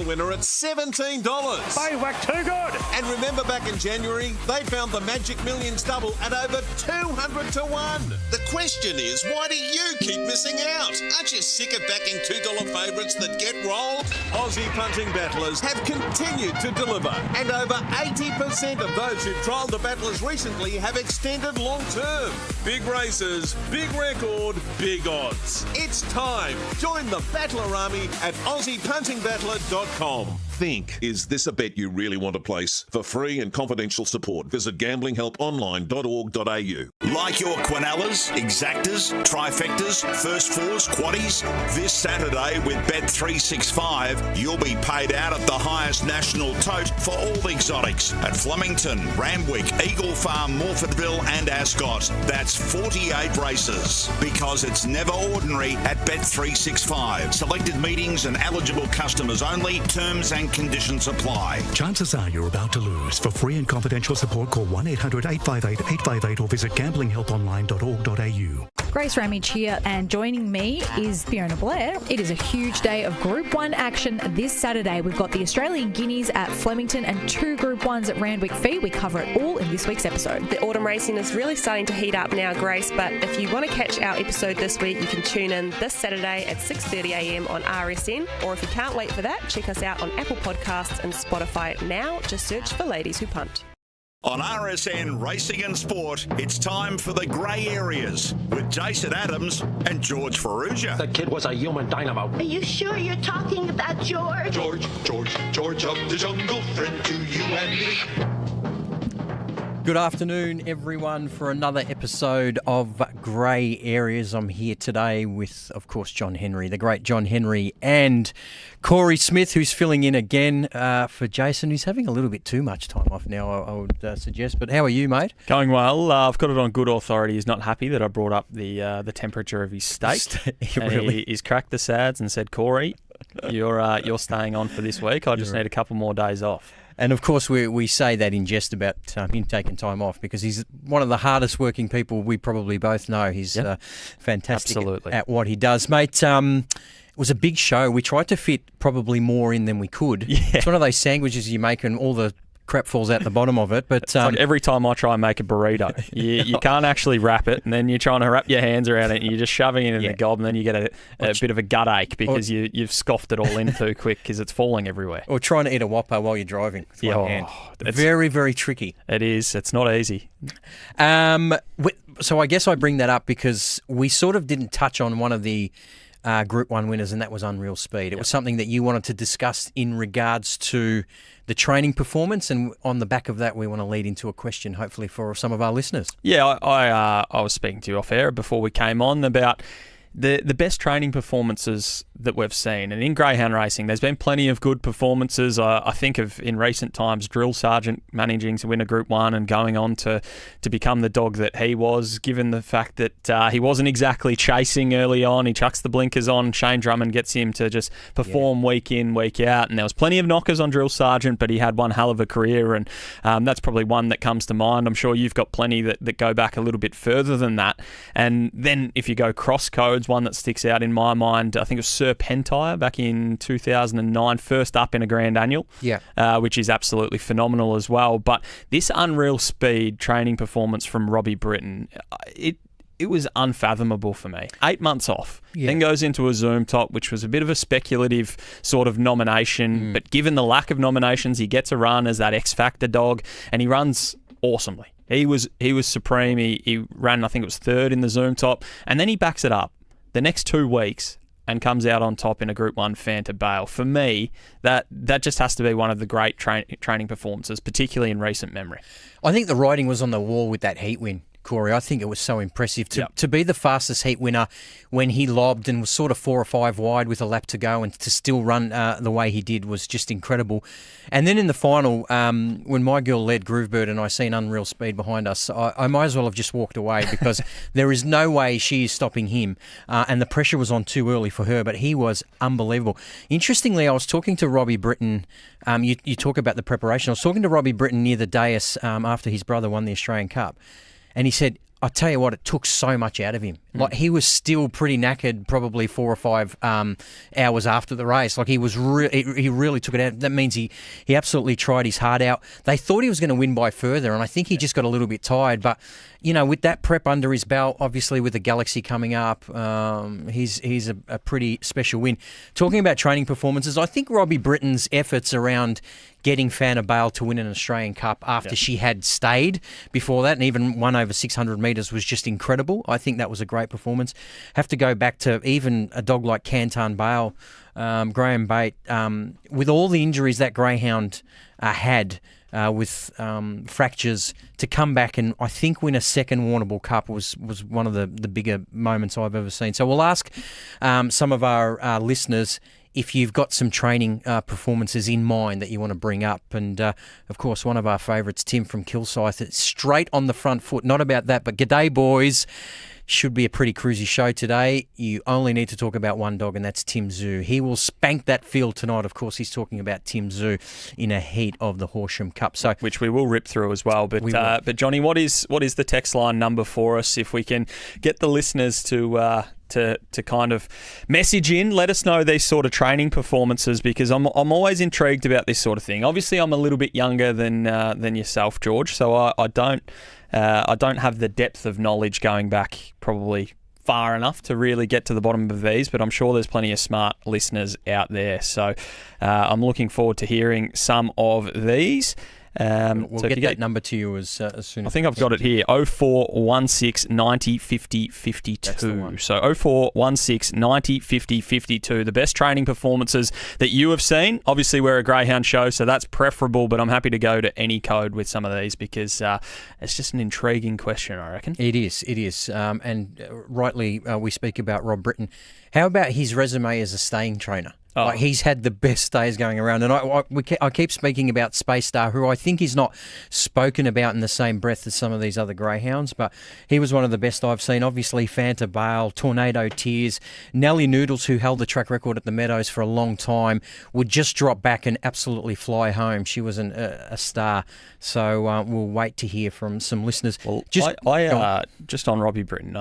winner at $17. They whack too good. And remember back in January, they found the Magic Millions double at over 200 to 1. The question is, why do you keep missing out? Aren't you sick of backing $2 favourites that get rolled? Aussie punting battlers have continued to deliver, and over 80% of those who trialled the battlers recently have extended long term. Big races, big record, big odds. It's time. Join the Battler Army at AussiePuntingBattler.com. Think, is this a bet you really want to place? For free and confidential support, visit gamblinghelponline.org.au. Like your Quinellas, Exactas, Trifectas, First Fours, Quaddies? This Saturday with Bet365, you'll be paid out at the highest national tote for all the exotics at Flemington, Randwick, Eagle Farm, Morfordville and Ascot. That's 48 races. Because it's never ordinary at Bet365. Selected meetings and eligible customers only. Terms and conditions apply. Chances are you're about to lose. For free and confidential support, call 1-800-858-858 or visit gamblinghelponline.org.au. Grace Ramage here, and joining me is Fiona Blair. It is a huge day of Group 1 action this Saturday. We've got the Australian Guineas at Flemington and 2 Group 1s at Randwick Fee. We cover it all in this week's episode. The autumn racing is really starting to heat up now, Grace, but if you want to catch our episode this week, you can tune in this Saturday at 6:30am on RSN, or if you can't wait for that, check us out on Apple Podcasts and Spotify now. Just search for Ladies Who Punt. On RSN Racing and Sport, it's time for the grey areas with Jason Adams and George Ferrugia. The kid was a human dynamo. Are you sure you're talking about George? George of the jungle, friend to you and me. Good afternoon, everyone, for another episode of Grey Areas. I'm here today with, of course, John Henry, the great John Henry, and Corey Smith, who's filling in again for Jason, who's having a little bit too much time off now, I would suggest. But how are you, mate? Going well. I've got it on good authority. He's not happy that I brought up the temperature of his steak. Really? He's cracked the sads and said, Corey, you're staying on for this week. I just need a couple more days off. And, of course, we say that in jest about him taking time off because he's one of the hardest working people we probably both know. He's fantastic at what he does. Mate, it was a big show. We tried to fit probably more in than we could. Yeah. It's one of those sandwiches you make and all the crap falls out the bottom of it. But it's like every time I try and make a burrito, you can't actually wrap it, and then you're trying to wrap your hands around it, and you're just shoving it in the gob, and then you get a bit of a gut ache because you've scoffed it all in too quick because it's falling everywhere. Or trying to eat a Whopper while you're driving with one hand. It's very, very tricky. It is. It's not easy. So I guess I bring that up because we sort of didn't touch on one of the Group 1 winners, and that was Unreal Speed. It was something that you wanted to discuss in regards to the training performance, and on the back of that, we want to lead into a question, hopefully, for some of our listeners. Yeah, I was speaking to you off air before we came on about the best training performances that we've seen. And in greyhound racing, there's been plenty of good performances. I think of, in recent times, Drill Sergeant managing to win a Group 1 and going on to become the dog that he was, given the fact that he wasn't exactly chasing early on. He chucks the blinkers on. Shane Drummond gets him to just perform week in, week out. And there was plenty of knockers on Drill Sergeant, but he had one hell of a career. And that's probably one that comes to mind. I'm sure you've got plenty that go back a little bit further than that. And then if you go cross codes, one that sticks out in my mind, I think it was Sir Pentire back in 2009, first up in a Grand Annual, which is absolutely phenomenal as well. But this Unreal Speed training performance from Robbie Britton, it was unfathomable for me. 8 months off, then goes into a Zoom Top, which was a bit of a speculative sort of nomination, but given the lack of nominations, he gets a run as that X Factor dog, and he runs awesomely. He was supreme. He ran, I think it was third in the Zoom Top, and then he backs it up the next 2 weeks and comes out on top in a Group 1 Fanta Bale. For me, that just has to be one of the great training performances, particularly in recent memory. I think the writing was on the wall with that heat win, Corey. I think it was so impressive to be the fastest heat winner when he lobbed and was sort of 4 or 5 wide with a lap to go, and to still run the way he did was just incredible. And then in the final, when my girl led Groovebird and I seen Unreal Speed behind us, I might as well have just walked away because there is no way she is stopping him. And the pressure was on too early for her, but he was unbelievable. Interestingly, I was talking to Robbie Britton. You talk about the preparation. I was talking to Robbie Britton near the dais after his brother won the Australian Cup. And he said, I tell you what, it took so much out of him. Like, he was still pretty knackered probably 4 or 5 hours after the race. Like, he was he really took it out. That means he absolutely tried his heart out. They thought he was going to win by further, and I think he just got a little bit tired. But, you know, with that prep under his belt, obviously with the Galaxy coming up, he's a pretty special win. Talking about training performances, I think Robbie Britton's efforts around getting Fanta Bale to win an Australian Cup after she had stayed before that and even won over 600 metres was just incredible. I think that was a great performance. Have to go back to even a dog like Cantan Bale, Graham Bate, with all the injuries that greyhound had with fractures, to come back and I think win a second Warrnambool Cup was one of the bigger moments I've ever seen. So we'll ask some of our listeners if you've got some training performances in mind that you want to bring up. And, of course, one of our favourites, Tim from Kilsyth, it's straight on the front foot. Not about that, but g'day, boys. Should be a pretty cruisy show today. You only need to talk about one dog, and that's Tim Zoo. He will spank that field tonight. Of course, he's talking about Tim Zoo in a heat of the Horsham Cup. So, which we will rip through as well. But Johnny, what is the text line number for us? If we can get the listeners to kind of message in, let us know these sort of training performances, because I'm always intrigued about this sort of thing. Obviously, I'm a little bit younger than yourself, George, so I don't have the depth of knowledge going back probably far enough to really get to the bottom of these, but I'm sure there's plenty of smart listeners out there. So I'm looking forward to hearing some of these. We'll get that number to you as soon as I think I've got it here. 0416 90 50 52. So 0416 90 50 52. The best training performances that you have seen. Obviously, we're a greyhound show, so that's preferable, but I'm happy to go to any code with some of these because it's just an intriguing question, I reckon. It is. And rightly, we speak about Rob Britton. How about his resume as a staying trainer? Oh. Like, he's had the best days going around. And I keep speaking about Space Star, who I think is not spoken about in the same breath as some of these other greyhounds, but he was one of the best I've seen. Obviously, Fanta Bale, Tornado Tears, Nellie Noodles, who held the track record at the Meadows for a long time, would just drop back and absolutely fly home. She was a star. So we'll wait to hear from some listeners. Well, just on Robbie Britton,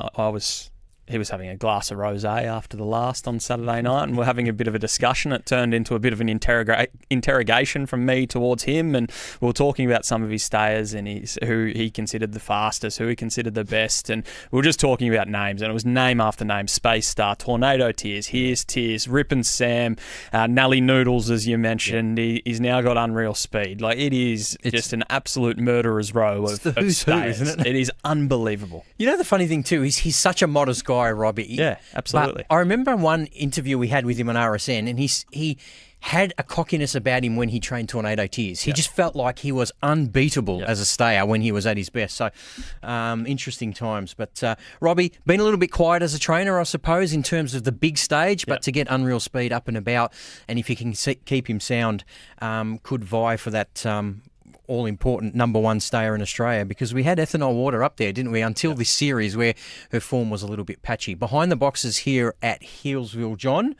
he was having a glass of rosé after the last on Saturday night, and we're having a bit of a discussion. It turned into a bit of an interrogation from me towards him, and we were talking about some of his stayers and who he considered the fastest, who he considered the best, and we were just talking about names, and it was name after name: Space Star, Tornado Tears, Here's Tears, Rip and Sam, Nelly Noodles, as you mentioned. Yeah. He's now got unreal speed. Like, it's just an absolute murderer's row of stayers. Isn't it? It is unbelievable. You know, the funny thing too is he's such a modest guy, Robbie. Yeah, absolutely. But I remember one interview we had with him on RSN, and he had a cockiness about him when he trained Tornado Tears. He just felt like he was unbeatable as a stayer when he was at his best. So, interesting times. But Robbie, been a little bit quiet as a trainer, I suppose, in terms of the big stage, but to get unreal speed up and about, and if you can keep him sound, could vie for that all-important number one stayer in Australia, because we had Ethanol Water up there, didn't we, until this series where her form was a little bit patchy. Behind the boxes here at Healesville, John,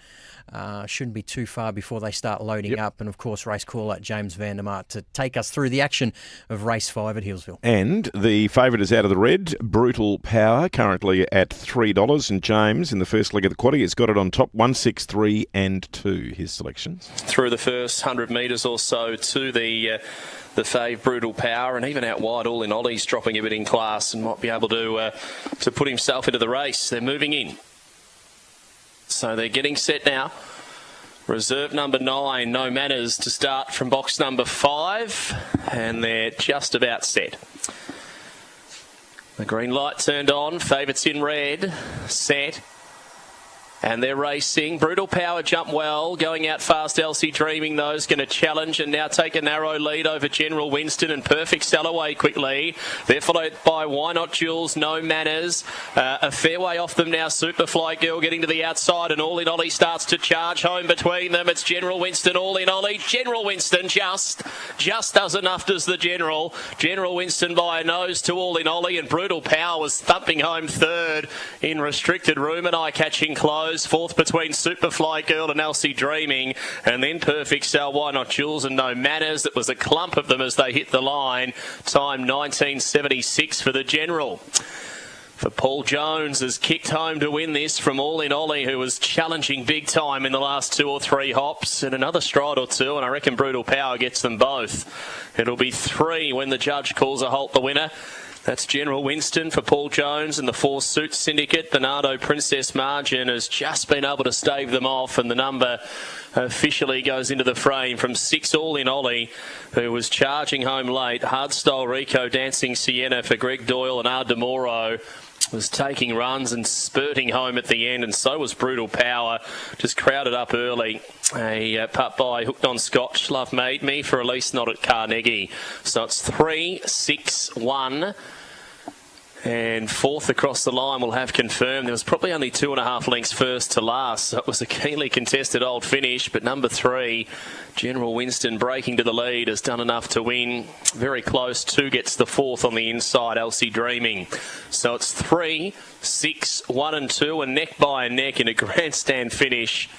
shouldn't be too far before they start loading up, and of course race caller James Vandermart to take us through the action of race 5 at Healesville. And the favourite is out of the red, Brutal Power, currently at $3, and James in the first leg of the quaddie has got it on top, 1, 6, 3 and 2, his selections. Through the first 100 metres or so to the fave Brutal Power, and even out wide All in Ollie's dropping a bit in class and might be able to put himself into the race. They're moving in. So they're getting set now. Reserve number 9, No Manners, to start from box number 5, and they're just about set. The green light turned on, favourites in red, set. And they're racing. Brutal Power jumped well. Going out fast, Elsie Dreaming, though, is going to challenge and now take a narrow lead over General Winston, and Perfect Sell away quickly. They're followed by Why Not Jules, No Manners. A fair way off them now, Superfly Girl getting to the outside, and All in Ollie starts to charge home between them. It's General Winston, All in Ollie. General Winston just does enough, does the General. General Winston by a nose to All in Ollie, and Brutal Power was thumping home third in restricted room and eye-catching close. Fourth between Superfly Girl and Elsie Dreaming, and then Perfect Sell, Why Not Jules and No Manners. That was a clump of them as they hit the line. Time 19.76 for the General. for Paul Jones has kicked home to win this from All In Ollie, who was challenging big time in the last 2 or 3 hops, and another stride or two, and I reckon Brutal Power gets them both. It'll be 3 when the judge calls a halt the winner. That's General Winston for Paul Jones and the 4 Suit Syndicate. The Nardo Princess Margin has just been able to stave them off, and the number officially goes into the frame from 6 All In Ollie, who was charging home late. Hardstyle Rico Dancing Sienna for Greg Doyle, and Ardemoro was taking runs and spurting home at the end, and so was Brutal Power, just crowded up early. A putt by Hooked on Scotch, Love Made Me for Release Not at Carnegie. So it's 3, 6, 1. And 4th across the line will have confirmed. There was probably only 2.5 lengths first to last, so it was a keenly contested old finish. But number 3, General Winston, breaking to the lead, has done enough to win. Very close. 2 gets the 4th on the inside, Elsie Dreaming. So it's 3, 6, 1 and 2, and neck by neck in a grandstand finish.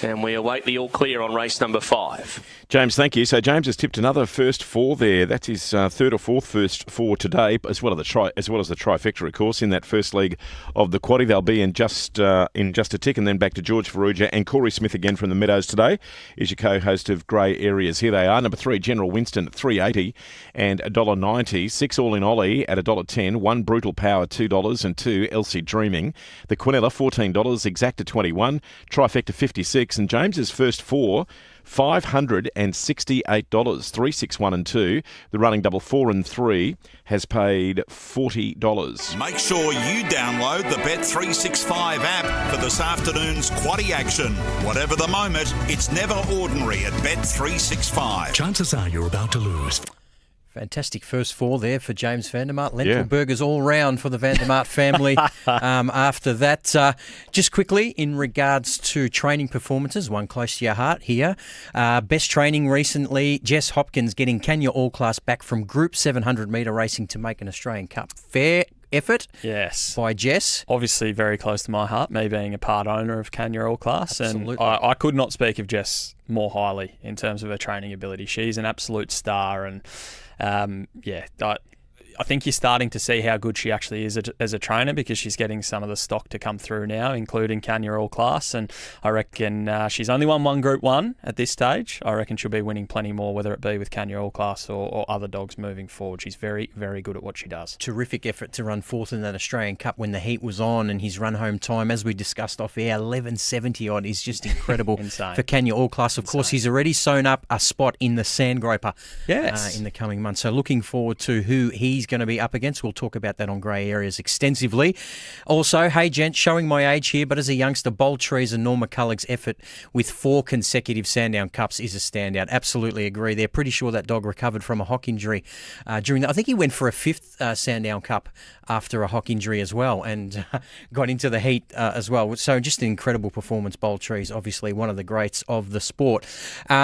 And we await the all clear on race number 5. James, thank you. So James has tipped another first 4 there. That's his 3rd or 4th first 4 today, as well as the trifecta, of course, in that first leg of the quaddie. They'll be in just a tick, and then back to George Ferrugia and Corey Smith again from the Meadows today. Is your co-host of Grey Areas. Here they are. Number 3, General Winston at $3.80 and $1.90. 6 All In Ollie at $1.10. 1 Brutal Power $2 and 2 Elsie Dreaming. The Quinella $14. Exacta $21. Trifecta $56. And James's first 4. $568, 3, 6, 1 and 2. The running double 4 and 3 has paid $40. Make sure you download the Bet365 app for this afternoon's quaddie action. Whatever the moment, it's never ordinary at Bet365. Chances are you're about to lose. Fantastic first 4 there for James Vandermart. Lentil burgers all round for the Vandermart family. After that, just quickly, in regards to training performances, one close to your heart here. Best training recently, Jess Hopkins getting Kenya All-Class back from Group 700 metre racing to make an Australian Cup. Fair effort by Jess. Obviously very close to my heart, me being a part owner of Kenya All-Class. Absolutely. And I could not speak of Jess more highly in terms of her training ability. She's an absolute star, and I think you're starting to see how good she actually is as a trainer, because she's getting some of the stock to come through now, including Kenya All-Class, and I reckon she's only won 1 Group 1 at this stage. I reckon she'll be winning plenty more, whether it be with Kenya All-Class or other dogs moving forward. She's very, very good at what she does. Terrific effort to run 4th in that Australian Cup when the heat was on, and his run home time, as we discussed off air, 11.70 odd, is just incredible. Insane. For Kenya All-Class. Of course, he's already sewn up a spot in the Sandgroper in the coming months. So looking forward to who he's going to be up against. We'll talk about that on Grey Areas extensively. Also, hey gents, showing my age here, but as a youngster, Bold Trees and Norma Cullig's effort with 4 consecutive Sandown Cups is a standout. Absolutely agree. They're pretty sure that dog recovered from a hock injury during that. I think he went for a 5th Sandown Cup after a hock injury as well, and got into the heat as well. So just an incredible performance. Bold Trees, obviously one of the greats of the sport.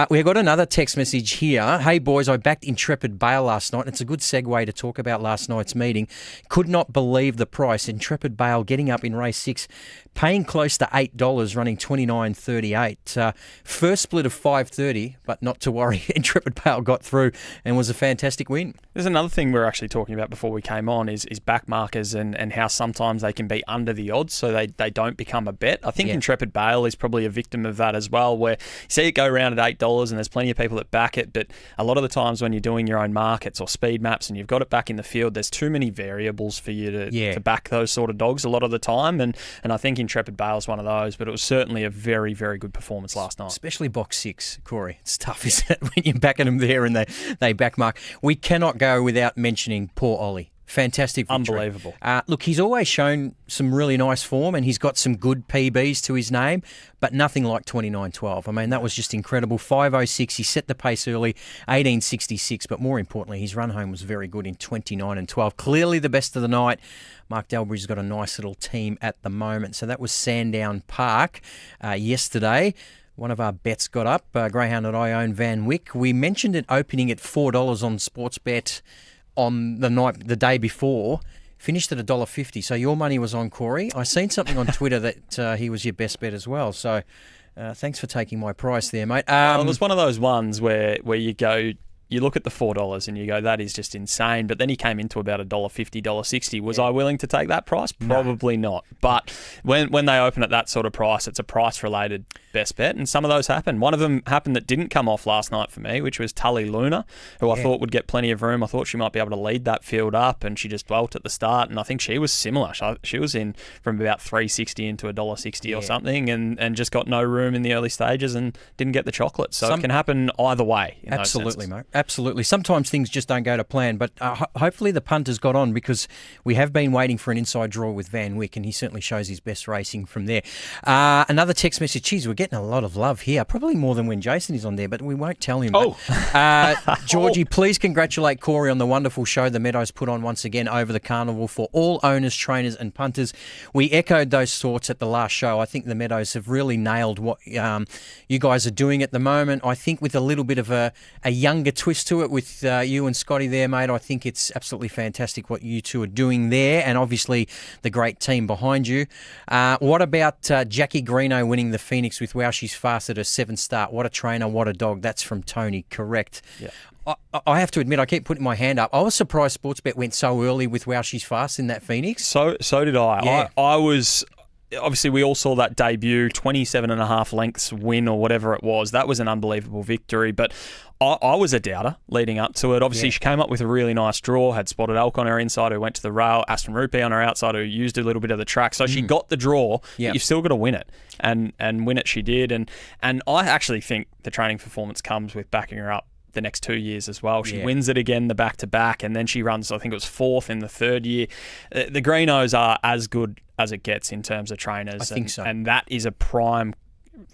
We've got another text message here. Hey boys, I backed Intrepid Bale last night. It's a good segue to talk about last night's meeting. Could not believe the price. Intrepid Bale getting up in race 6, paying close to $8, running 29.38. First split of 5.30, but not to worry. Intrepid Bale got through and was a fantastic win. There's another thing we were actually talking about before we came on is back markers and how sometimes they can be under the odds, so they don't become a bet. I think Intrepid Bale is probably a victim of that as well, where you see it go around at $8 and there's plenty of people that back it, but a lot of the times when you're doing your own markets or speed maps and you've got it back in the field, there's too many variables for you to back those sort of dogs a lot of the time, and I think Intrepid Bale is one of those, but it was certainly a very, very good performance last night. Especially box 6, Corey. It's tough, isn't it, when you're backing them there and they back mark. We cannot go without mentioning poor Ollie. Fantastic victory. Unbelievable. Look, he's always shown some really nice form, and he's got some good PBs to his name, but nothing like 29.12. I mean, that was just incredible. 5.06, he set the pace early, 18.66, but more importantly, his run home was very good in 29.12. Clearly the best of the night. Mark Delbury's got a nice little team at the moment. So that was Sandown Park yesterday. One of our bets got up, Greyhound that I own, Van Wyck. We mentioned it opening at $4 on Sportsbet on the day before, finished at $1.50. So your money was on Corey. I seen something on Twitter that he was your best bet as well. So thanks for taking my price there, mate. It was one of those ones where you go, you look at the $4 and you go, that is just insane. But then he came into about $1.50, $1.60. Was I willing to take that price? Probably not. But when they open at that sort of price, it's a price-related best bet, and some of those happen. One of them happened that didn't come off last night for me, which was Tully Luna, who I thought would get plenty of room. I thought she might be able to lead that field up, and she just dwelt at the start, and I think she was similar. She was in from about $3.60 into $1.60 or something, and just got no room in the early stages and didn't get the chocolate. So it can happen either way. Absolutely, mate. Absolutely. Sometimes things just don't go to plan, but hopefully the punter's got on, because we have been waiting for an inside draw with Van Wyck, and he certainly shows his best racing from there. Another text message. Geez, we're getting a lot of love here, probably more than when Jason is on there, but we won't tell him. Georgie, please congratulate Corey on the wonderful show the Meadows put on once again over the carnival for all owners, trainers and punters. We echoed those thoughts at the last show. I think the Meadows have really nailed what you guys are doing at the moment. I think with a little bit of a younger twist to it with you and Scotty there, mate, I think it's absolutely fantastic what you two are doing there, and obviously the great team behind you. What about Jackie Greeno winning the Phoenix with Wow She's Fast at her 7th start? What a trainer, what a dog. That's from Tony, correct. Yeah. I have to admit, I keep putting my hand up. I was surprised Sportsbet went so early with Wow She's Fast in that Phoenix. So did I. Yeah. I was... Obviously, we all saw that debut, 27.5 lengths win or whatever it was. That was an unbelievable victory, but I was a doubter leading up to it. Obviously, she came up with a really nice draw, had Spotted Elk on her inside who went to the rail, Aston Rupee on her outside who used a little bit of the track. So she got the draw, but you've still got to win it. And win it she did. And I actually think the training performance comes with backing her up the next 2 years as well. She wins it again, the back-to-back, and then she runs, I think it was 4th in the 3rd year. The Greenos are as good as it gets in terms of trainers. I think so. And that is a prime,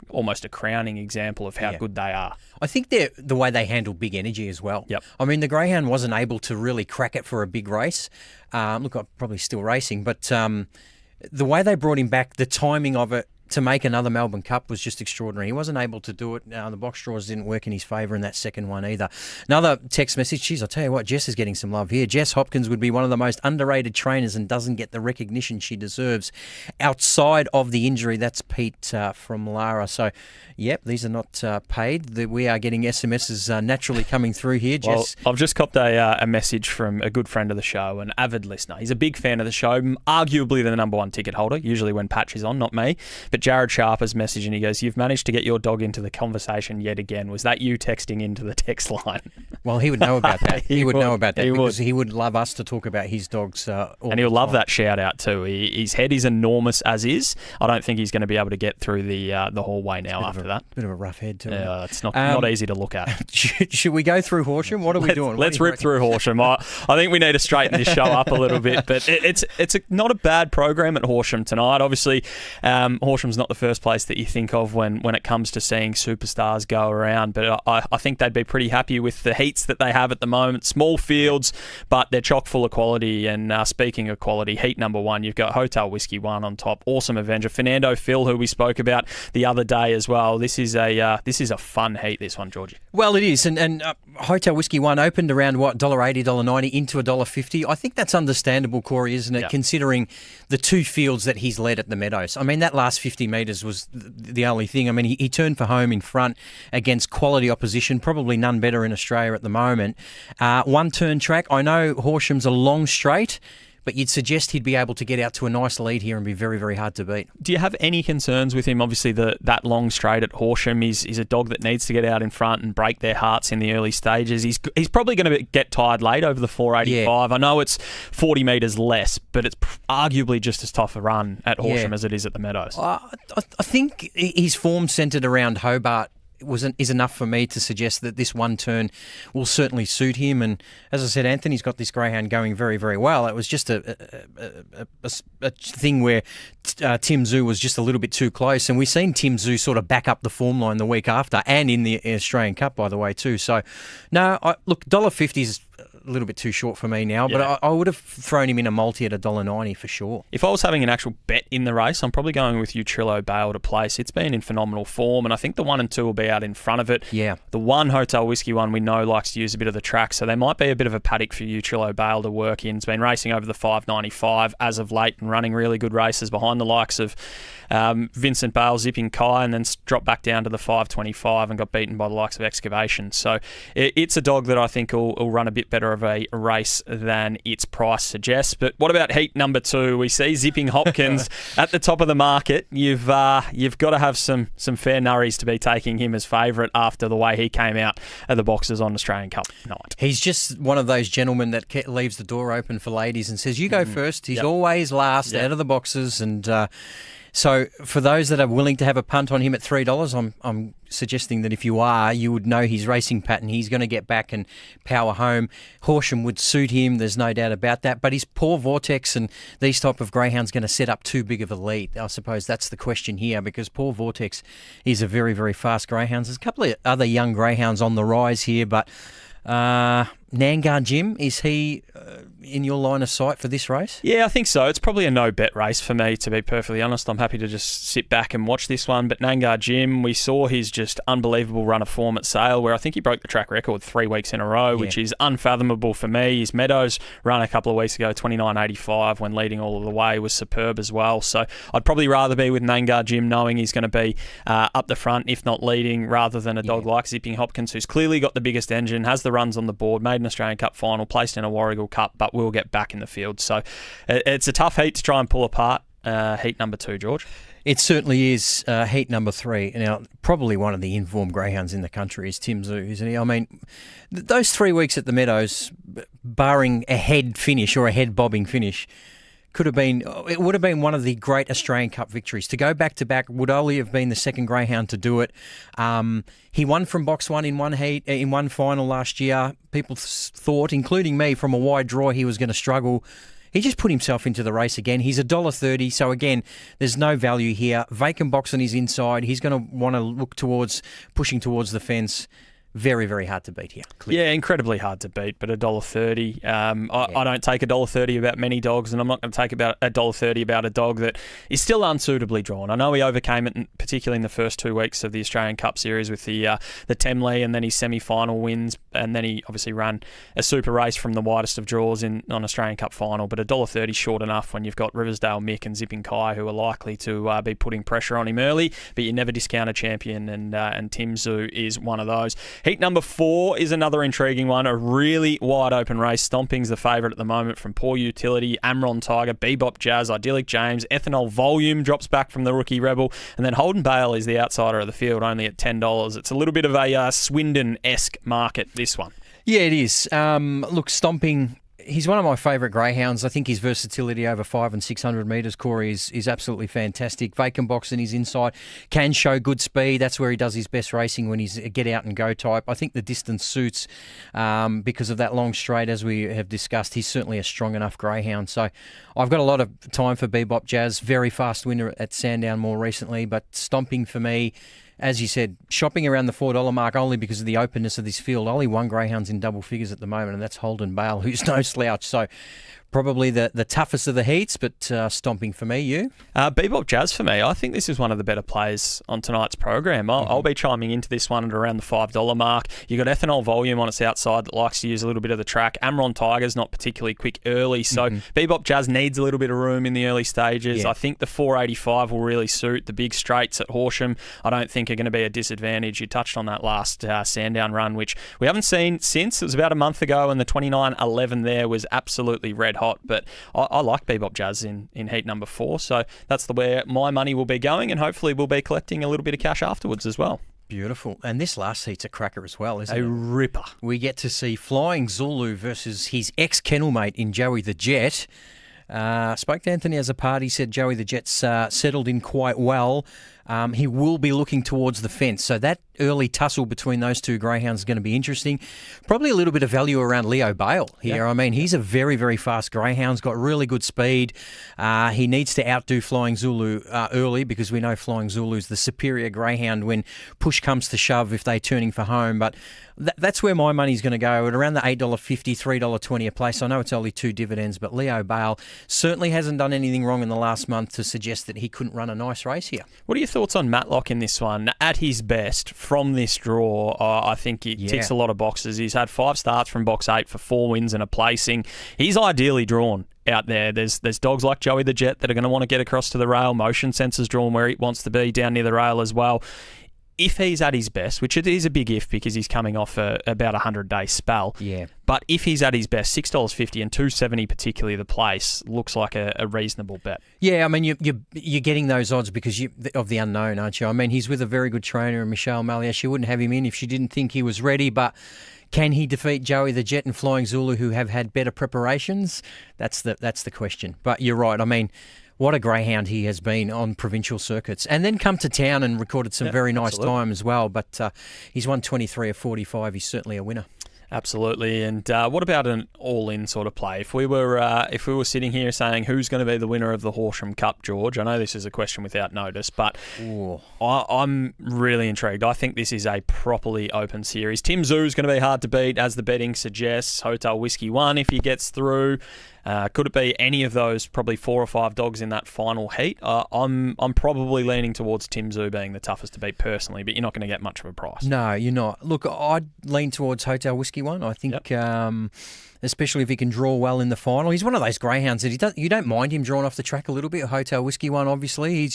almost a crowning example of how good they are. I think the way they handle big energy as well. Yep. I mean, the Greyhound wasn't able to really crack it for a big race. Look, I'm probably still racing, but the way they brought him back, the timing of it, to make another Melbourne Cup was just extraordinary. He wasn't able to do it. The box draws didn't work in his favour in that second one either. Another text message. Geez, I'll tell you what, Jess is getting some love here. Jess Hopkins would be one of the most underrated trainers and doesn't get the recognition she deserves outside of the injury. That's Pete from Lara. So, yep, these are not paid. We are getting SMSs naturally coming through here, Jess. Well, I've just copped a message from a good friend of the show, an avid listener. He's a big fan of the show, arguably the number one ticket holder, usually when Patch is on, not me. But Jared Sharper's message, and he goes, "You've managed to get your dog into the conversation yet again. Was that you texting into the text line?" Well, he would know about that. he would know about that because he would love us to talk about his dogs and he'll love that shout out too. His head is enormous as is. I don't think he's going to be able to get through the hallway now after that. Bit of a rough head too. Yeah, it's not easy to look at. Should we go through Horsham? What are we doing? Let's rip through Horsham. I think we need to straighten this show up a little bit, but it's not a bad program at Horsham tonight. Obviously, Horsham's not the first place that you think of when it comes to seeing superstars go around, but I think they'd be pretty happy with the heats that they have at the moment. Small fields, but they're chock full of quality. And speaking of quality, heat number 1, you've got Hotel Whiskey 1 on top. Awesome Avenger. Fernando Phil, who we spoke about the other day as well. This is a fun heat, this one, Georgie. Well, it is. And Hotel Whiskey 1 opened around, $1.80, $1.90 into $1.50. I think that's understandable, Corey, isn't it? Yep. Considering the 2 fields that he's led at the Meadows. I mean, that last 50 metres was the only thing. I mean, he turned for home in front against quality opposition, probably none better in Australia at the moment. 1-turn track. I know Horsham's a long straight, but you'd suggest he'd be able to get out to a nice lead here and be very, very hard to beat. Do you have any concerns with him? Obviously, that long straight at Horsham, he's a dog that needs to get out in front and break their hearts in the early stages. He's probably going to get tired late over the 485. Yeah. I know it's 40 metres less, but it's arguably just as tough a run at Horsham as it is at the Meadows. I think his form centred around Hobart is enough for me to suggest that this 1 turn will certainly suit him. And as I said, Anthony's got this greyhound going very, very well. It was just a thing where Tim Zoo was just a little bit too close, and we've seen Tim Zoo sort of back up the form line the week after, and in the Australian Cup, by the way, too. So, no, look, $1.50 is little bit too short for me now, but I would have thrown him in a multi at $1.90 for sure. If I was having an actual bet in the race, I'm probably going with Utrillo Bale to place. It's been in phenomenal form, and I think the 1 and 2 will be out in front of it. Yeah. The one Hotel Whiskey one we know likes to use a bit of the track, so there might be a bit of a paddock for Utrillo Bale to work in. It's been racing over the 595 as of late and running really good races behind the likes of Vincent Bale, Zipping Kai, and then dropped back down to the 525 and got beaten by the likes of Excavation. So it's a dog that I think will run a bit better of a race than its price suggests. But what about heat number 2? We see Zipping Hopkins at the top of the market. You've got to have some fair nurries to be taking him as favourite after the way he came out of the boxes on Australian Cup night. He's just one of those gentlemen that leaves the door open for ladies and says, you go first. He's always last out of the boxes. And so for those that are willing to have a punt on him at $3, I'm suggesting that if you are, you would know his racing pattern. He's going to get back and power home. Horsham would suit him, there's no doubt about that. But is Poor Vortex and these type of greyhounds going to set up too big of a lead? I suppose that's the question here, because Poor Vortex is a very, very fast greyhound. There's a couple of other young greyhounds on the rise here, but Nangar Jim, is he in your line of sight for this race? Yeah, I think so. It's probably a no-bet race for me, to be perfectly honest. I'm happy to just sit back and watch this one. But Nangar Jim, we saw his just unbelievable run of form at Sale, where I think he broke the track record 3 weeks in a row, which is unfathomable for me. His Meadows run a couple of weeks ago, 29.85, when leading all of the way, was superb as well. So I'd probably rather be with Nangar Jim, knowing he's going to be up the front, if not leading, rather than a dog like Zipping Hopkins, who's clearly got the biggest engine, has the runs on the board, made an Australian Cup final, placed in a Warragul Cup, but will get back in the field. So it's a tough heat to try and pull apart. Heat number 2, George. It certainly is. Heat number 3. Now, probably one of the informed greyhounds in the country is Tim Zoo, isn't he? I mean, those 3 weeks at the Meadows, barring a head finish or a head bobbing finish, would have been one of the great Australian Cup victories. To go back to back would only have been the second greyhound to do it. He won from box 1 in one heat, in one final last year. People thought, including me, from a wide draw he was going to struggle. He just put himself into the race again. He's $1.30, so again, there's no value here. Vacant box on his inside. He's going to want to look towards pushing towards the fence. Very, very hard to beat here. Clearly. Yeah, incredibly hard to beat, but $1.30. I don't take $1.30 about many dogs, and I'm not going to take about $1.30 about a dog that is still unsuitably drawn. I know he overcame it, particularly in the first 2 weeks of the Australian Cup Series with the Temley, and then his semi-final wins, and then he obviously ran a super race from the widest of draws on Australian Cup final. But $1.30 short enough when you've got Riversdale Mick and Zipping Kai, who are likely to be putting pressure on him early. But you never discount a champion, and Tim Zoo is one of those. Heat number 4 is another intriguing one, a really wide open race. Stomping's the favourite at the moment from Poor Utility, Amron Tiger, Bebop Jazz, Idyllic James, Ethanol Volume drops back from the Rookie Rebel, and then Holden Bale is the outsider of the field, only at $10. It's a little bit of a Swindon-esque market, this one. Yeah, it is. Look, Stomping, he's one of my favourite greyhounds. I think his versatility over 500 and 600 metres, Corey, is absolutely fantastic. Vacant box in his inside, can show good speed. That's where he does his best racing, when he's a get out and go type. I think the distance suits because of that long straight, as we have discussed. He's certainly a strong enough greyhound. So I've got a lot of time for Bebop Jazz. Very fast winner at Sandown more recently, but Stomping for me, as you said, shopping around the $4 mark only because of the openness of this field. Only one greyhound's in double figures at the moment, and that's Holden Bale, who's no slouch. So probably the toughest of the heats, but Stomping for me. You? Bebop Jazz for me. I think this is one of the better plays on tonight's program. I'll be chiming into this one at around the $5 mark. You've got Ethanol Volume on its outside that likes to use a little bit of the track. Amron Tiger's not particularly quick early, so Bebop Jazz needs a little bit of room in the early stages. Yeah. I think the 485 will really suit. The big straights at Horsham, I don't think are going to be a disadvantage. You touched on that last Sandown run, which we haven't seen since. It was about a month ago, and the 29.11 there was absolutely red hot. But I like Bebop Jazz in heat number 4, so that's where my money will be going, and hopefully we'll be collecting a little bit of cash afterwards as well. Beautiful. And this last heat's a cracker as well, isn't it? A ripper. We get to see Flying Zulu versus his ex-kennelmate in Joey the Jet. Spoke to Anthony as a party, said Joey the Jet's settled in quite well. he will be looking towards the fence. So that early tussle between those two greyhounds is going to be interesting. Probably a little bit of value around Leo Bale here. Yeah. I mean, he's a very, very fast greyhound. He's got really good speed. He needs to outdo Flying Zulu early because we know Flying Zulu's the superior greyhound when push comes to shove if they're turning for home. But that's where my money's going to go at around the $8.50, $3.20 a place. I know it's only 2 dividends, but Leo Bale certainly hasn't done anything wrong in the last month to suggest that he couldn't run a nice race here. What are your thoughts on Matlock in this one? At his best from this draw, I think he ticks a lot of boxes. He's had 5 starts from box 8 for 4 wins and a placing. He's ideally drawn out there. There's dogs like Joey the Jet that are going to want to get across to the rail. Motion Sensor's drawn where he wants to be, down near the rail as well. If he's at his best, which it is a big if because he's coming off about a 100-day spell. Yeah. But if he's at his best, $6.50 and $2.70 particularly the place looks like a reasonable bet. Yeah, I mean you're getting those odds because of the unknown, aren't you? I mean he's with a very good trainer, Michelle Malia. She wouldn't have him in if she didn't think he was ready, but can he defeat Joey the Jet and Flying Zulu who have had better preparations? That's the question. But you're right. I mean, what a greyhound he has been on provincial circuits. And then come to town and recorded some very nice time as well. But he's won 23 of 45. He's certainly a winner. Absolutely. And what about an all-in sort of play? If we were sitting here saying who's going to be the winner of the Horsham Cup, George, I know this is a question without notice, but I'm really intrigued. I think this is a properly open series. Tim Zoo's going to be hard to beat, as the betting suggests. Hotel Whiskey 1 if he gets through. Could it be any of those probably 4 or 5 dogs in that final heat? I'm probably leaning towards Tim Zoo being the toughest to beat personally, but you're not going to get much of a price. No, you're not. Look, I'd lean towards Hotel Whiskey 1. I think, especially if he can draw well in the final. He's one of those greyhounds that you don't mind him drawing off the track a little bit. Hotel Whiskey 1, obviously.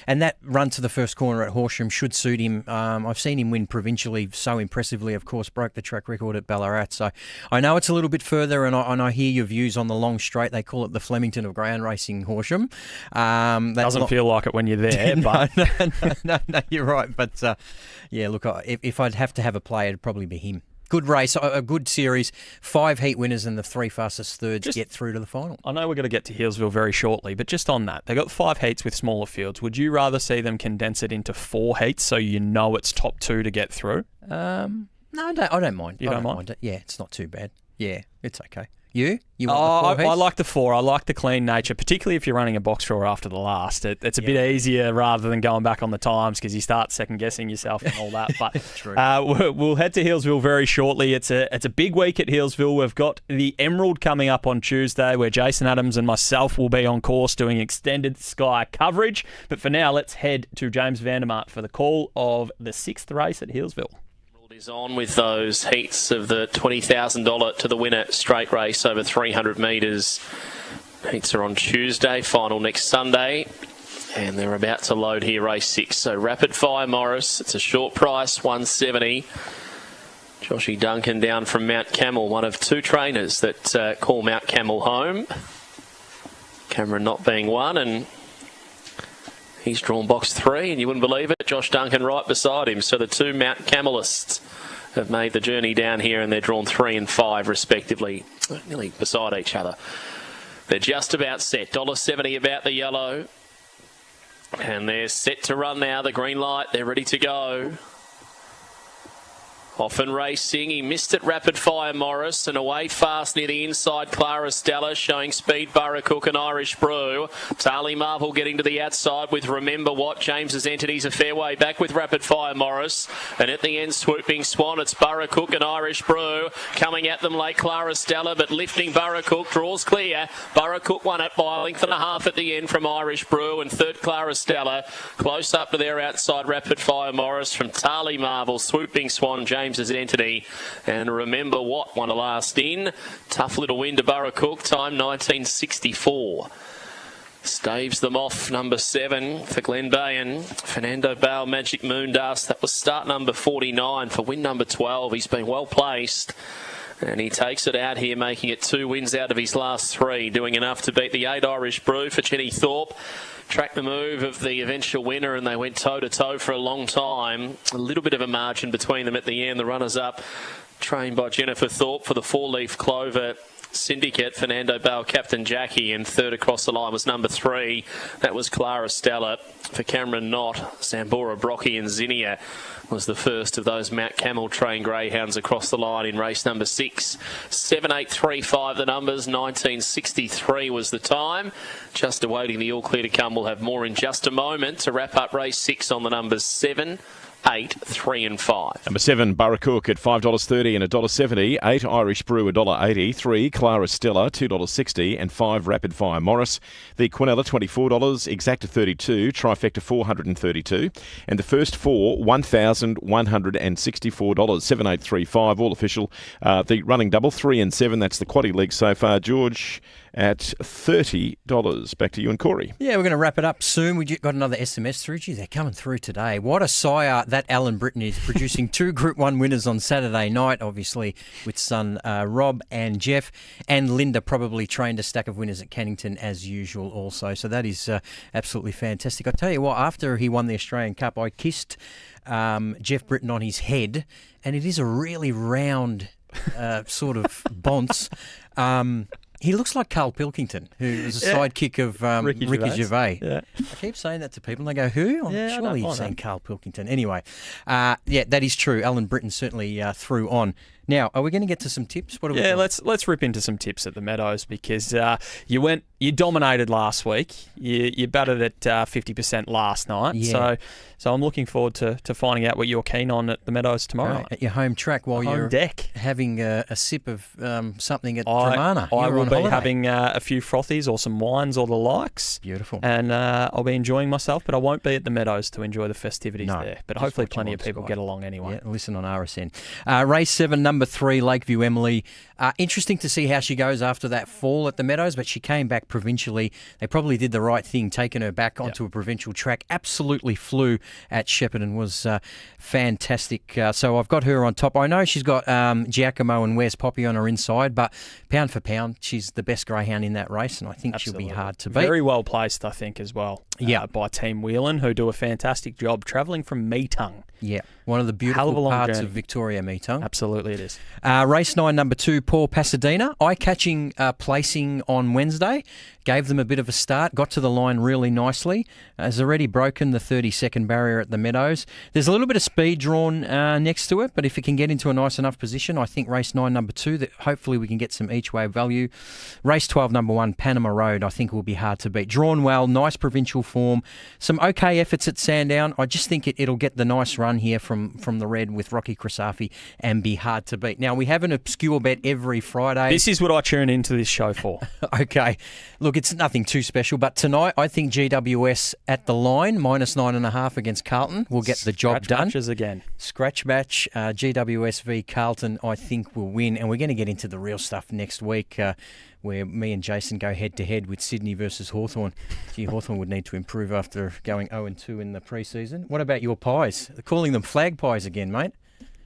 And that run to the first corner at Horsham should suit him. I've seen him win provincially so impressively, of course, broke the track record at Ballarat. So I know it's a little bit further, and I hear your views on the long straight. They call it the Flemington of greyhound racing, Horsham. Doesn't feel like it when you're there. No, you're right. But yeah, look, if I'd have to have a play, it'd probably be him. Good race, a good series. 5 heat winners and the 3 fastest thirds get through to the final. I know we're going to get to Healesville very shortly, but just on that, they got 5 heats with smaller fields. Would you rather see them condense it into 4 heats so you know it's top 2 to get through? No, I don't mind. You don't mind? It. Yeah, it's not too bad. Yeah, it's okay. You want the 4 heats? I like the 4. I like the clean nature, particularly if you're running a box draw after the last. It's a bit easier rather than going back on the times because you start second-guessing yourself and all that. But True. We'll head to Healesville very shortly. It's a big week at Healesville. We've got the Emerald coming up on Tuesday where Jason Adams and myself will be on course doing extended Sky coverage. But for now, let's head to James Vandermart for the call of the 6th race at Healesville. Is on with those heats of the $20,000 to the winner straight race over 300 metres. Heats are on Tuesday, final next Sunday, and they're about to load here race 6. So Rapid Fire Morris, it's a short price, $170. Joshy Duncan down from Mount Camel, one of 2 trainers that call Mount Camel home. Cameron not being one, and he's drawn box 3, and you wouldn't believe it, Josh Duncan right beside him. So the 2 Mount Camelists have made the journey down here, and they're drawn 3 and 5 respectively, nearly beside each other. They're just about set. $1.70 about the yellow. And they're set to run now. The green light, they're ready to go. Often racing, he missed it, Rapid Fire Morris, and away fast near the inside, Clara Stella, showing speed, Burracook and Irish Brew. Tali Marvel getting to the outside with Remember What. James's Entity's a fair way back with Rapid Fire Morris, and at the end, Swooping Swan, it's Burracook and Irish Brew. Coming at them late, Clara Stella, but lifting Burracook, draws clear. Burracook won it by a length and a half at the end from Irish Brew, and third, Clara Stella. Close up to their outside, Rapid Fire Morris from Tali Marvel, Swooping Swan, James's Entity, and Remember What won a last in. Tough little win to Burracook, time 1964. Staves them off, number 7 for Glenn Bayan. Fernando Bale, Magic Moon Dust. That was start number 49 for win number 12. He's been well placed. And he takes it out here, making it 2 wins out of his last 3, doing enough to beat the 8 Irish Brew for Jenny Thorpe. Tracked the move of the eventual winner, and they went toe-to-toe for a long time. A little bit of a margin between them at the end. The runners-up, trained by Jennifer Thorpe for the 4-leaf Clover. Syndicate, Fernando Bale, Captain Jackie, and third across the line was number 3. That was Clara Stella. For Cameron Knott, Sambora, Brocky and Zinnia was the first of those Mount Camel trained greyhounds across the line in race number 6. 7-8-3-5 the numbers, 1963 was the time. Just awaiting the all clear to come. We'll have more in just a moment to wrap up race 6 on the numbers 7, 8, 3 and 5. Number 7, Burracook at $5.30 and $1.70. 8, Irish Brew $1.80. 3, Clara Stella $2.60 and 5, Rapid Fire Morris. The Quinella $24, Exacta $32, Trifecta $432, and the first 4 $1,164. 7, 8, 3, 5, all official. The running double 3 and 7. That's the Quaddie League so far. George at $30. Back to you and Corey. Yeah, we're going to wrap it up soon. We got another SMS through. Gee, they're coming through today. What a sire that Alan Britton is, producing 2 Group 1 winners on Saturday night, obviously, with son Rob and Jeff. And Linda probably trained a stack of winners at Cannington as usual also. So that is absolutely fantastic. I tell you what, after he won the Australian Cup, I kissed Jeff Britton on his head, and it is a really round sort of bonce. He looks like Carl Pilkington, who is a sidekick of Ricky Gervais. Yeah. I keep saying that to people, and they go, who? Surely you've seen Carl Pilkington. Anyway, that is true. Alan Britton certainly threw on. Now, are we going to get to some tips? What are we doing? let's rip into some tips at the Meadows, because you dominated last week. You batted at 50% last night. Yeah. So I'm looking forward to finding out what you're keen on at the Meadows tomorrow night. At your home track while you're deck. Having a sip of something at Dramana. I will be having a few frothies or some wines or the likes. Beautiful. And I'll be enjoying myself, but I won't be at the Meadows to enjoy the festivities there. But hopefully plenty of people get along anyway. Yeah, listen on RSN. Race 7, number 3, Lakeview Emily. Interesting to see how she goes after that fall at the Meadows, but she came back provincially. They probably did the right thing, taking her back onto a provincial track. Absolutely flew at Shepparton, was fantastic. So I've got her on top. I know she's got Giacomo and Where's Poppy on her inside, but pound for pound, she's the best greyhound in that race, and I think she'll be hard to beat. Very well placed, I think, as well. By Team Whelan, who do a fantastic job travelling from Meetung. Yeah, one of the beautiful parts of Victoria, Meetung. Absolutely it is. Race 9, number 2, Paul Pasadena. Eye-catching placing on Wednesday. Gave them a bit of a start, got to the line really nicely. Has already broken the 30-second barrier at the Meadows. There's a little bit of speed drawn next to it, but if it can get into a nice enough position, I think race 9, number 2, that hopefully we can get some each-way value. Race 12, number 1, Panama Road, I think will be hard to beat. Drawn well, nice provincial form. Some okay efforts at Sandown. I just think it'll get the nice run here from the red with Rocky Crisafi and be hard to beat. Now, we have an obscure bet every Friday. This is what I tune into this show for. Okay. Look, it's nothing too special, but tonight I think GWS at the line, -9.5 against Carlton, will get the job done. Matches again. Scratch match, GWS v Carlton, I think will win, and we're going to get into the real stuff next week, where me and Jason go head-to-head with Sydney versus Hawthorn. Gee, Hawthorn would need to improve after going 0-2 in the pre-season. What about your pies? They're calling them flag pies again, mate.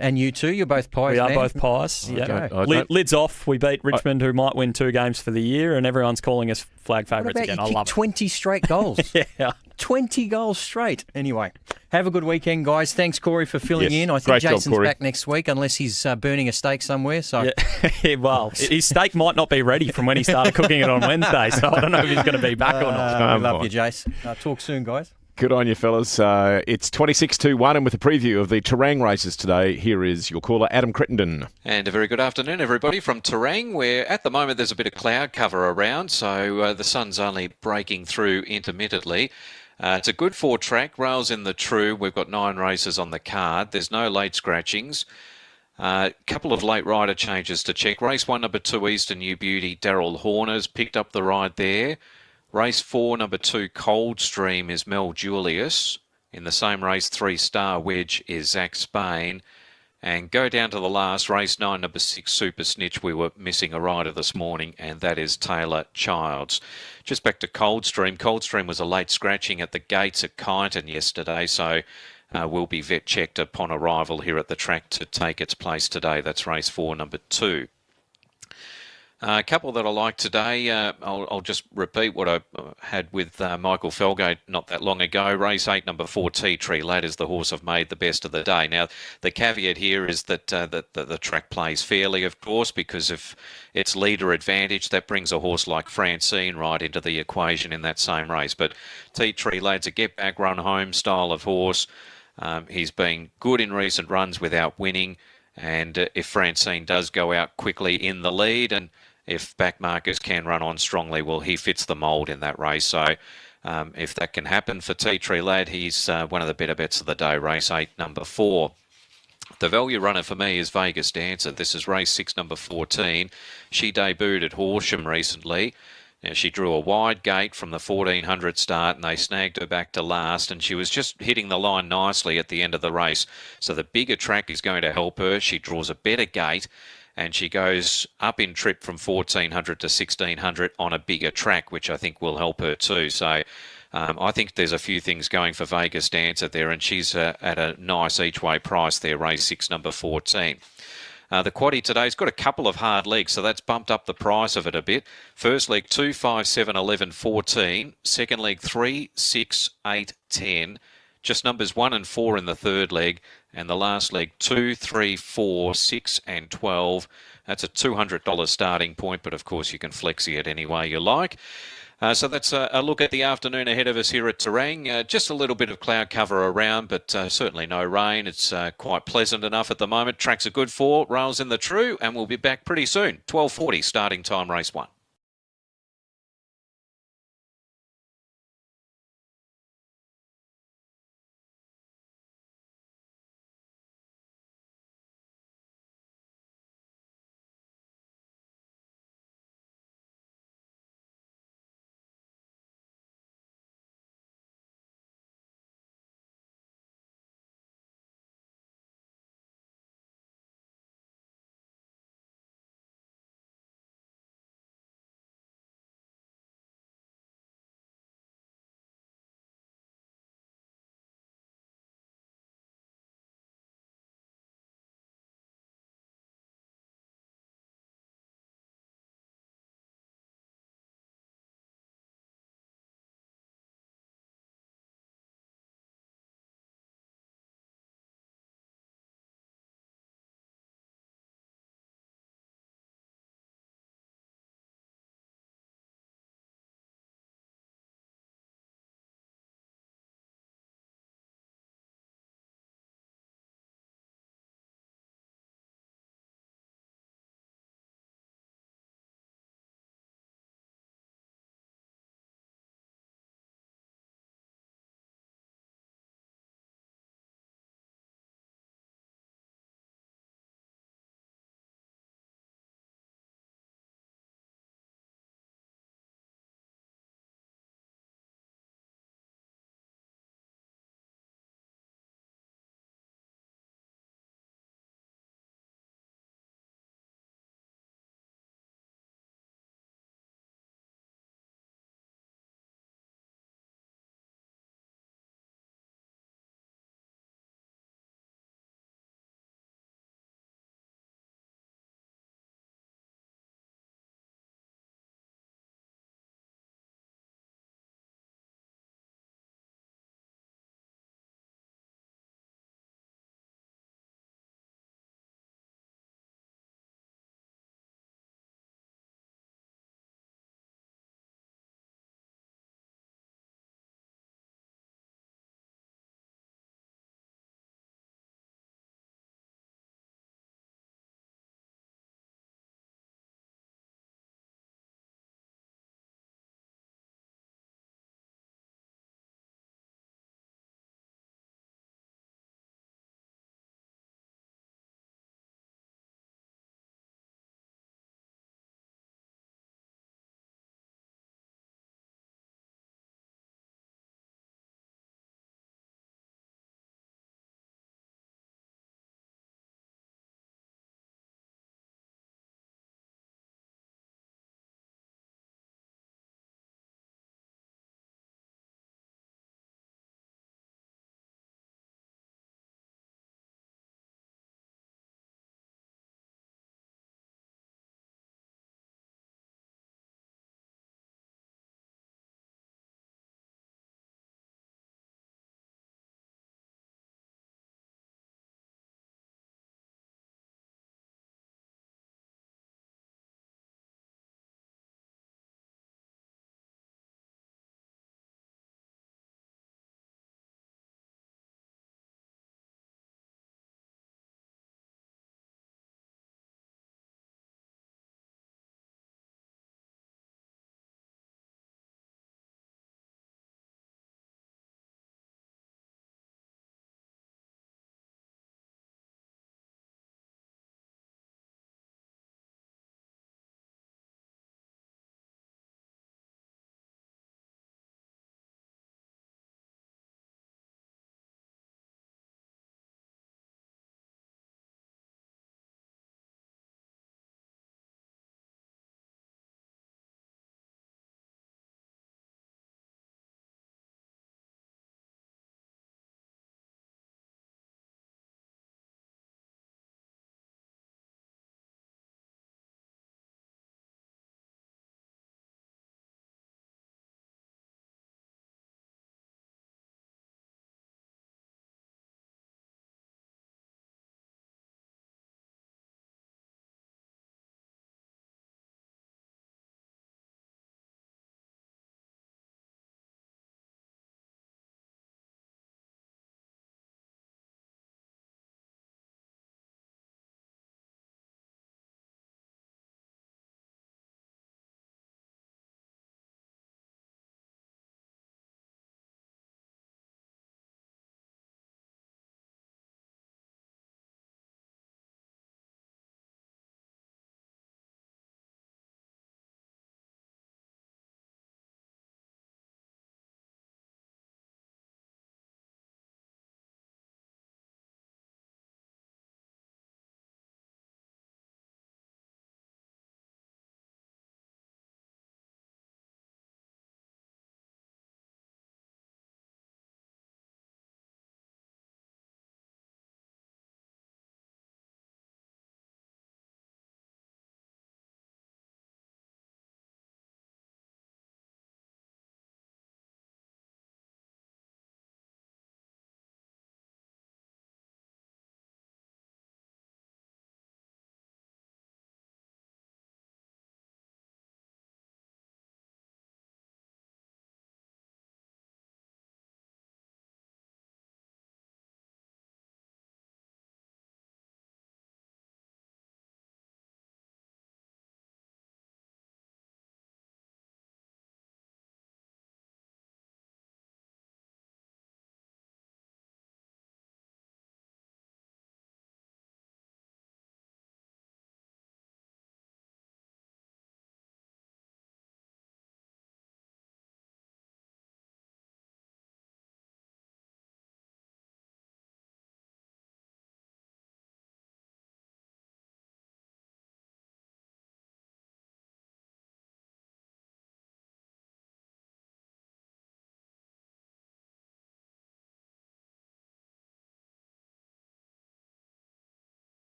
And you too? You're both pies, We are man. both pies, yeah. Okay. Lids off. We beat Richmond, who might win 2 games for the year, and everyone's calling us flag favourites again. I love it. 20 straight goals. Yeah. 20 goals straight. Anyway, have a good weekend, guys. Thanks, Corey, for filling in. I think Great job, Jason's Corey. back next week, unless he's burning a steak somewhere. So, well, his steak might not be ready from when he started cooking it on Wednesday, so I don't know if he's going to be back or not. We love you, Jace. Talk soon, guys. Good on you, fellas. It's 26-1, and with a preview of the Terang races today, here is your caller, Adam Crittenden. And a very good afternoon, everybody, from Terang, where at the moment there's a bit of cloud cover around, so the sun's only breaking through intermittently. It's a good 4-track, rails in the true. We've got 9 races on the card. There's no late scratchings. A couple of late rider changes to check. Race 1, number 2, Eastern New Beauty, Daryl Horner's picked up the ride there. Race 4, number 2, Coldstream is Mel Julius. In the same race, 3 Star Wedge is Zach Spain. And go down to the last, race 9, number 6, Super Snitch. We were missing a rider this morning, and that is Taylor Childs. Just back to Coldstream. Coldstream was a late scratching at the gates at Kyneton yesterday, so will be vet checked upon arrival here at the track to take its place today. That's race 4, number 2. A couple that I like today, I'll just repeat what I had with Michael Felgate not that long ago. Race 8, number 4, Tea Tree Lad is the horse I've made the best of the day. Now, the caveat here is that the track plays fairly, of course, because of its leader advantage. That brings a horse like Francine right into the equation in that same race. But Tea Tree Lad's a get-back, run-home style of horse. He's been good in recent runs without winning. And if Francine does go out quickly in the lead, and if backmarkers can run on strongly, well, he fits the mould in that race. So if that can happen for Tea Tree Lad, he's one of the better bets of the day, race 8, number 4. The value runner for me is Vegas Dancer. This is race 6, number 14. She debuted at Horsham recently. Now, she drew a wide gate from the 1400 start, and they snagged her back to last, and she was just hitting the line nicely at the end of the race. So the bigger track is going to help her. She draws a better gate, and she goes up in trip from 1400 to 1600 on a bigger track, which I think will help her too. So I think there's a few things going for Vegas Dancer there, and she's at a nice each-way price there, race 6, number 14. The quaddie today's got a couple of hard legs, so that's bumped up the price of it a bit. First leg 2, 5, 7, 11, 14. Second leg 3, 6, 8, 10. Just numbers 1 and 4 in the third leg. And the last leg 2, 3, 4, 6 and 12. That's a $200 starting point, but of course you can flexi it any way you like. So that's a look at the afternoon ahead of us here at Terang. Just a little bit of cloud cover around, but certainly no rain. It's quite pleasant enough at the moment. Tracks are good for, rails in the true, and we'll be back pretty soon. 12:40 starting time, race 1.